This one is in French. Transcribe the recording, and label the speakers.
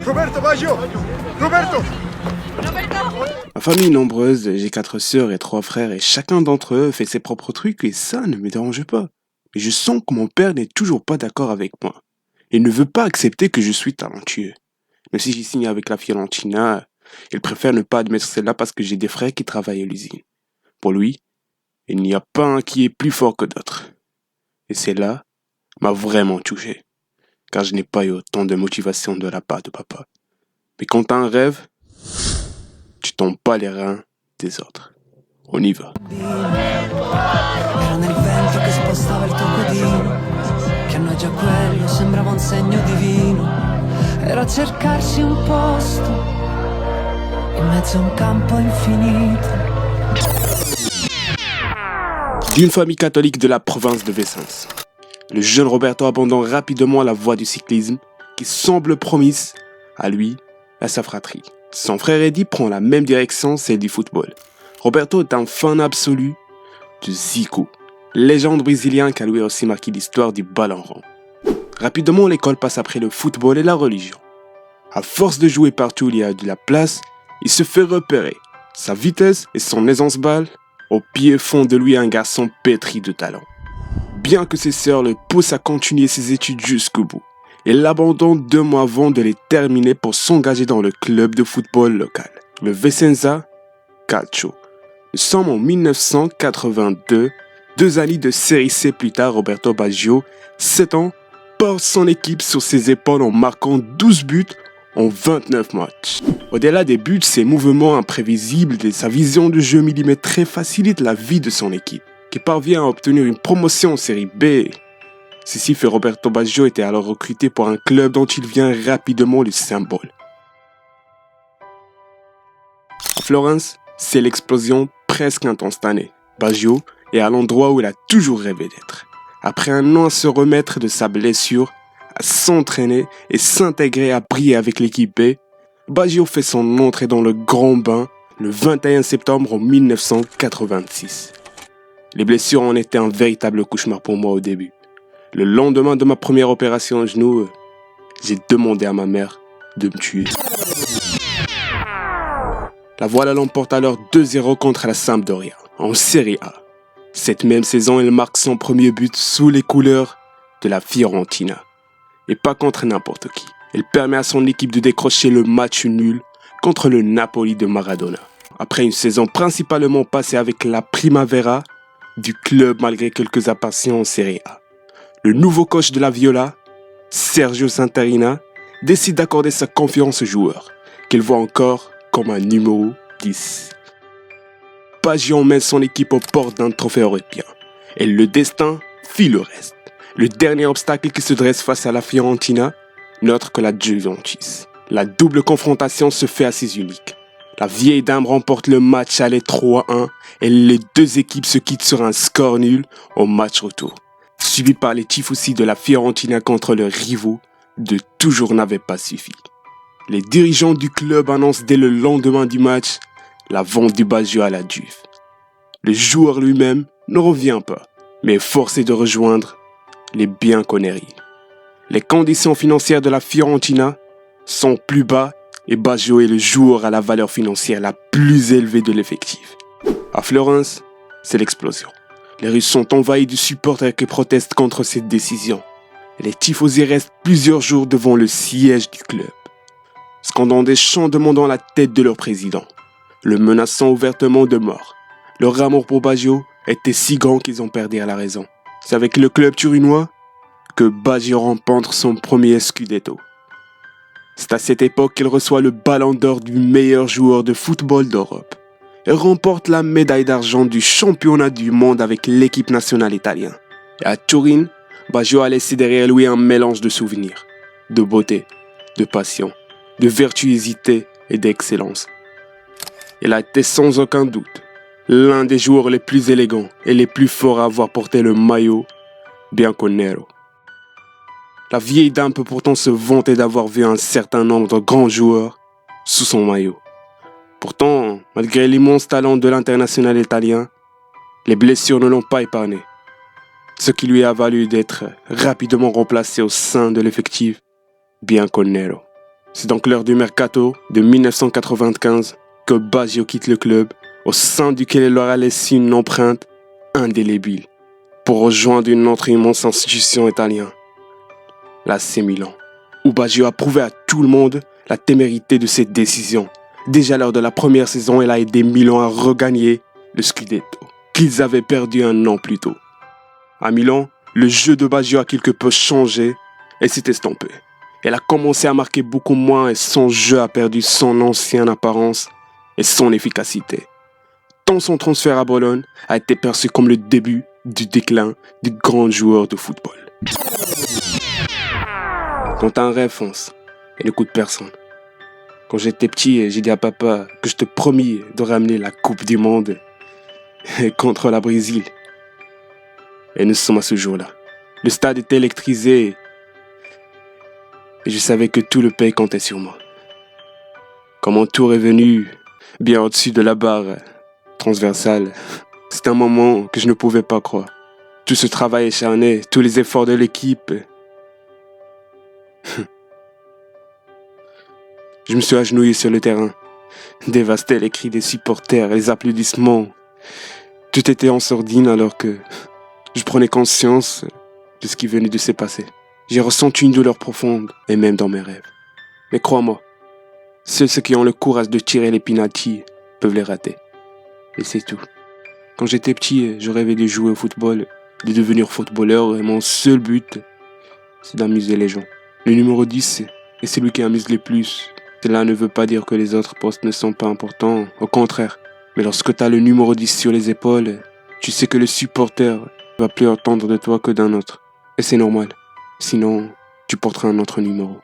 Speaker 1: Roberto Baggio! Roberto!
Speaker 2: Ma famille est nombreuse, j'ai 4 sœurs et 3 frères et chacun d'entre eux fait ses propres trucs et ça ne me dérange pas. Mais je sens que mon père n'est toujours pas d'accord avec moi. Il ne veut pas accepter que je suis talentueux. Même si j'ai signé avec la Fiorentina, il préfère ne pas admettre cela parce que j'ai des frères qui travaillent à l'usine. Pour lui, il n'y a pas un qui est plus fort que d'autres. Et cela m'a vraiment touché, car je n'ai pas eu autant de motivation de la part de papa. Mais quand t'as un rêve, tu tombes pas les reins des autres. On y va.
Speaker 3: Era nel vento che spostava il tuo codino, che a noi già quello sembrava un segno divino. Era cercarsi un posto in mezzo a un campo infinito.
Speaker 2: D'une famille catholique de la province de Vicence, le jeune Roberto abandonne rapidement la voie du cyclisme qui semble promise à lui et à sa fratrie. Son frère Eddie prend la même direction, celle du football. Roberto est un fan absolu de Zico, légende brésilienne qui a lui aussi marqué l'histoire du ballon rond. Rapidement, l'école passe après le football et la religion. À force de jouer partout où il y a de la place, il se fait repérer. Sa vitesse et son aisance balle au pied font de lui un garçon pétri de talent. Bien que ses sœurs le poussent à continuer ses études jusqu'au bout, il l'abandonne 2 mois avant de les terminer pour s'engager dans le club de football local, le Vicenza Calcio. Nous sommes en 1982, 2 années de série C plus tard, Roberto Baggio, 7 ans, porte son équipe sur ses épaules en marquant 12 buts en 29 matchs. Au-delà des buts, ses mouvements imprévisibles et sa vision de jeu millimétrée facilitent la vie de son équipe, qui parvient à obtenir une promotion en série B. Ceci fait Roberto Baggio était alors recruté pour un club dont il devient rapidement le symbole. À Florence, c'est l'explosion presque instantanée. Baggio est à l'endroit où il a toujours rêvé d'être. Après un an à se remettre de sa blessure, à s'entraîner et s'intégrer à briller avec l'équipe B, Baggio fait son entrée dans le grand bain le 21 septembre en 1986. Les blessures en étaient un véritable cauchemar pour moi au début. Le lendemain de ma première opération au genou, j'ai demandé à ma mère de me tuer. La Voilà l'emporte alors 2-0 contre la Sampdoria, en Serie A. Cette même saison, il marque son premier but sous les couleurs de la Fiorentina. Et pas contre n'importe qui. Il permet à son équipe de décrocher le match nul contre le Napoli de Maradona. Après une saison principalement passée avec la Primavera du club malgré quelques apparitions en Serie A. Le nouveau coach de la Viola, Sergio Santarina, décide d'accorder sa confiance au joueur, qu'il voit encore comme un numéro 10. Baggio emmène son équipe aux portes d'un trophée européen. Et le destin fit le reste. Le dernier obstacle qui se dresse face à la Fiorentina, n'autre que la Juventus. La double confrontation se fait assez unique. La vieille dame remporte le match aller 3-1 et les 2 équipes se quittent sur un score nul au match retour. Suivi par les tifosi de la Fiorentina contre leurs rivaux, de toujours n'avait pas suffi. Les dirigeants du club annoncent dès le lendemain du match la vente du Baggio à la Juve. Le joueur lui-même ne revient pas, mais est forcé de rejoindre les Bianconeri. Les conditions financières de la Fiorentina sont plus bas et Baggio est le joueur à la valeur financière la plus élevée de l'effectif. À Florence, c'est l'explosion. Les Russes sont envahis de supporters qui protestent contre cette décision. Et les tifosi restent plusieurs jours devant le siège du club, scandant des chants demandant la tête de leur président, le menaçant ouvertement de mort. Leur amour pour Baggio était si grand qu'ils en perdirent la raison. C'est avec le club turinois que Baggio remporte son premier Scudetto. C'est à cette époque qu'il reçoit le ballon d'or du meilleur joueur de football d'Europe et remporte la médaille d'argent du championnat du monde avec l'équipe nationale italienne. Et à Turin, Baggio a laissé derrière lui un mélange de souvenirs, de beauté, de passion, de virtuosité et d'excellence. Il a été sans aucun doute l'un des joueurs les plus élégants et les plus forts à avoir porté le maillot bianconero. La vieille dame peut pourtant se vanter d'avoir vu un certain nombre de grands joueurs sous son maillot. Pourtant, malgré l'immense talent de l'international italien, les blessures ne l'ont pas épargné, ce qui lui a valu d'être rapidement remplacé au sein de l'effectif bianconero. C'est donc l'heure du mercato de 1995 que Baggio quitte le club, au sein duquel il aura laissé une empreinte indélébile, pour rejoindre une autre immense institution italienne, l'AC Milan, où Baggio a prouvé à tout le monde la témérité de cette décision. Déjà lors de la première saison, il a aidé Milan à regagner le Scudetto, qu'ils avaient perdu un an plus tôt. À Milan, le jeu de Baggio a quelque peu changé et s'est estompé. Il a commencé à marquer beaucoup moins et son jeu a perdu son ancienne apparence et son efficacité. Tant son transfert à Bologne a été perçu comme le début du déclin du grand joueur de football. Quand t'as un rêve, fonce et n'écoute personne. Quand j'étais petit, j'ai dit à papa que je te promis de ramener la Coupe du Monde contre la Brésil. Et nous sommes à ce jour-là. Le stade était électrisé et je savais que tout le pays comptait sur moi. Quand mon tour est venu, bien au-dessus de la barre transversale, c'est un moment que je ne pouvais pas croire. Tout ce travail acharné, tous les efforts de l'équipe. Je me suis agenouillé sur le terrain, dévasté les cris des supporters, les applaudissements. Tout était en sordine alors que je prenais conscience de ce qui venait de se passer. J'ai ressenti une douleur profonde, et même dans mes rêves. Mais crois-moi, seuls ceux qui ont le courage de tirer les penaltys peuvent les rater. Et c'est tout. Quand j'étais petit, je rêvais de jouer au football, de devenir footballeur, et mon seul but, c'est d'amuser les gens. Le numéro 10 est celui qui amuse le plus. Cela ne veut pas dire que les autres postes ne sont pas importants, au contraire. Mais lorsque tu as le numéro 10 sur les épaules, tu sais que le supporter va plus attendre de toi que d'un autre. Et c'est normal. Sinon, tu porteras un autre numéro.